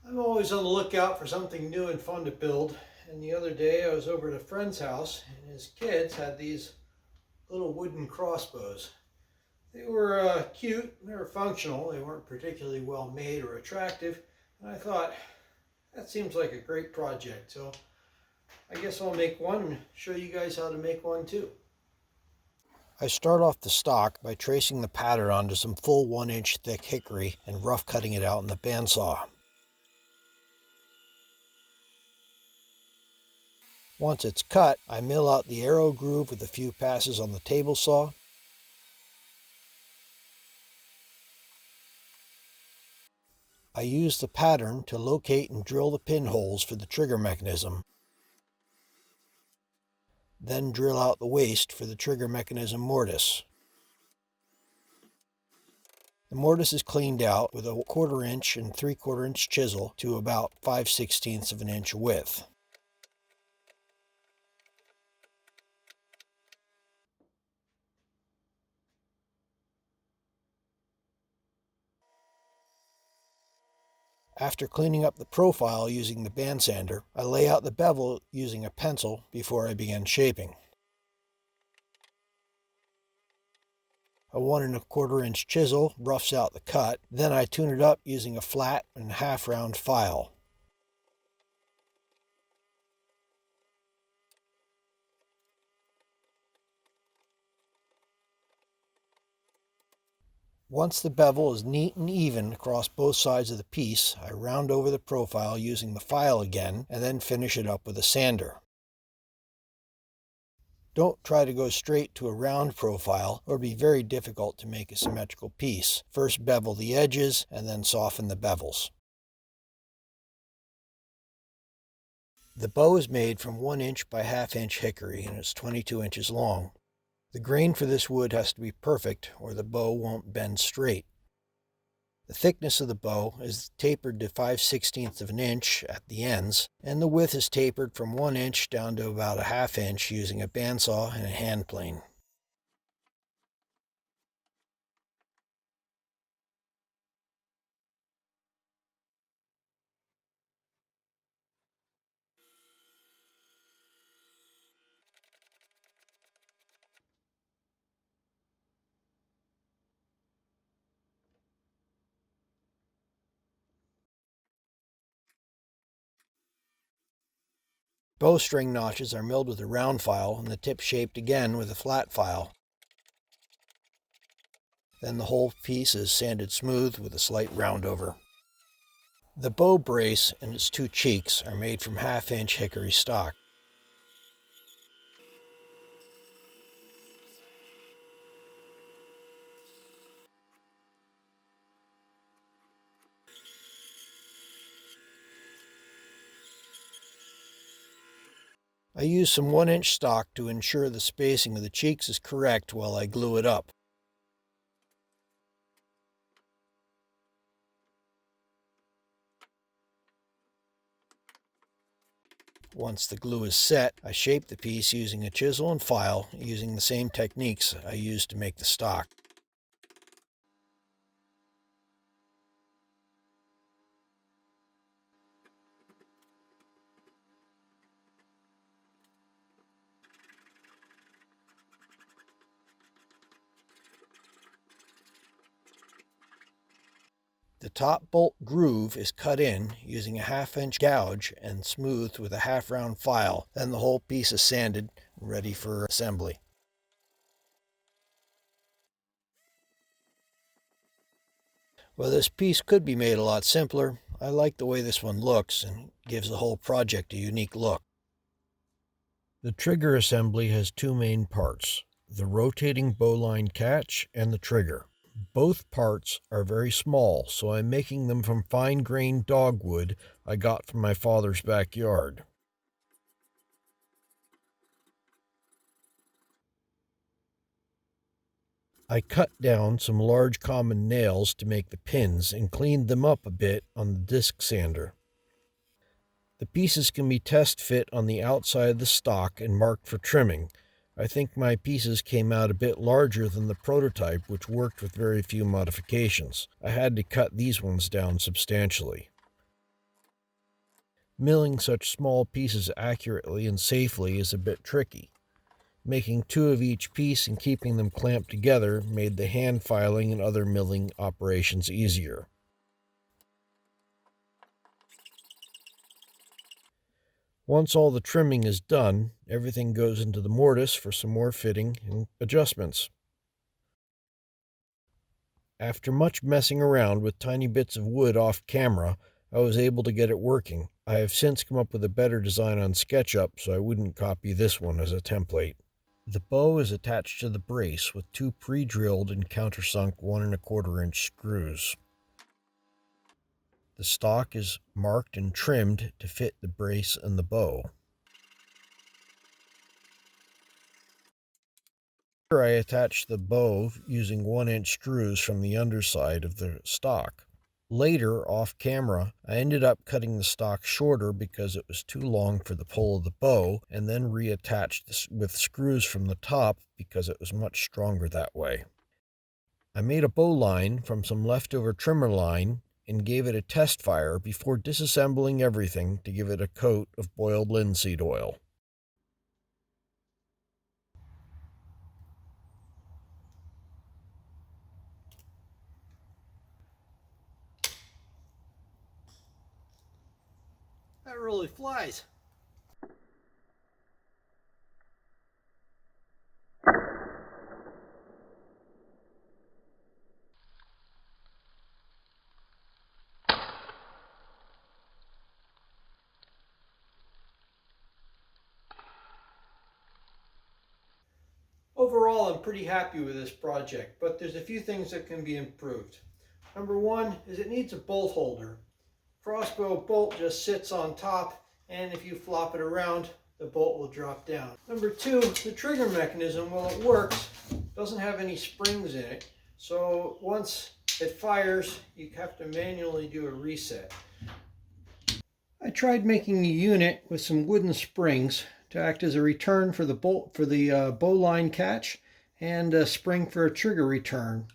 I'm always on the lookout for something new and fun to build. And the other day I was over at a friend's house and his kids had these little wooden crossbows. They were cute, they were functional, they weren't particularly well made or attractive. And I thought, that seems like a great project. So I guess I'll make one and show you guys how to make one too. I start off the stock by tracing the pattern onto some full 1-inch thick hickory and rough cutting it out in the bandsaw. Once it's cut, I mill out the arrow groove with a few passes on the table saw. I use the pattern to locate and drill the pinholes for the trigger mechanism. Then drill out the waste for the trigger mechanism mortise. The mortise is cleaned out with a 1/4 inch and 3/4 inch chisel to about 5/16 of an inch width. After cleaning up the profile using the band sander, I lay out the bevel using a pencil before I begin shaping. A 1 1/4 inch chisel roughs out the cut, then I tune it up using a flat and half round file. Once the bevel is neat and even across both sides of the piece, I round over the profile using the file again and then finish it up with a sander. Don't try to go straight to a round profile or it'll be very difficult to make a symmetrical piece. First bevel the edges and then soften the bevels. The bow is made from 1-inch by 1/2 inch hickory and it's 22 inches long. The grain for this wood has to be perfect or the bow won't bend straight. The thickness of the bow is tapered to 5/16 of an inch at the ends, and the width is tapered from 1 inch down to about a 1/2 inch using a bandsaw and a hand plane. Bowstring notches are milled with a round file and the tip shaped again with a flat file. Then the whole piece is sanded smooth with a slight round over. The bow brace and its two cheeks are made from 1/2 inch hickory stock. I use some 1-inch stock to ensure the spacing of the cheeks is correct while I glue it up. Once the glue is set, I shape the piece using a chisel and file using the same techniques I used to make the stock. The top bolt groove is cut in using a 1/2 inch gouge and smoothed with a half round file. Then the whole piece is sanded and ready for assembly. Well, this piece could be made a lot simpler. I like the way this one looks and gives the whole project a unique look. The trigger assembly has two main parts, the rotating bowline catch and the trigger. Both parts are very small, so I'm making them from fine-grained dogwood I got from my father's backyard. I cut down some large common nails to make the pins and cleaned them up a bit on the disc sander. The pieces can be test fit on the outside of the stock and marked for trimming. I think my pieces came out a bit larger than the prototype, which worked with very few modifications. I had to cut these ones down substantially. Milling such small pieces accurately and safely is a bit tricky. Making 2 of each piece and keeping them clamped together made the hand filing and other milling operations easier. Once all the trimming is done, everything goes into the mortise for some more fitting and adjustments. After much messing around with tiny bits of wood off camera, I was able to get it working. I have since come up with a better design on SketchUp, so I wouldn't copy this one as a template. The bow is attached to the brace with 2 pre-drilled and countersunk 1 1/4 inch screws. The stock is marked and trimmed to fit the brace and the bow. Here I attached the bow using 1-inch screws from the underside of the stock. Later, off camera, I ended up cutting the stock shorter because it was too long for the pull of the bow, and then reattached with screws from the top because it was much stronger that way. I made a bowline from some leftover trimmer line and gave it a test fire before disassembling everything to give it a coat of boiled linseed oil. That really flies. Overall, I'm pretty happy with this project, but there's a few things that can be improved. Number one is it needs a bolt holder. Crossbow bolt just sits on top, and if you flop it around, the bolt will drop down. Number two, the trigger mechanism, while it works, doesn't have any springs in it. So once it fires, you have to manually do a reset. I tried making a unit with some wooden springs to act as a return for the bowline catch and a spring for a trigger return.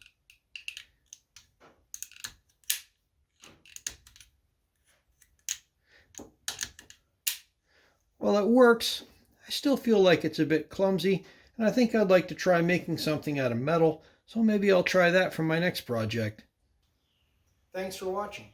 While it works, I still feel like it's a bit clumsy, and I think I'd like to try making something out of metal, so maybe I'll try that for my next project. Thanks for watching.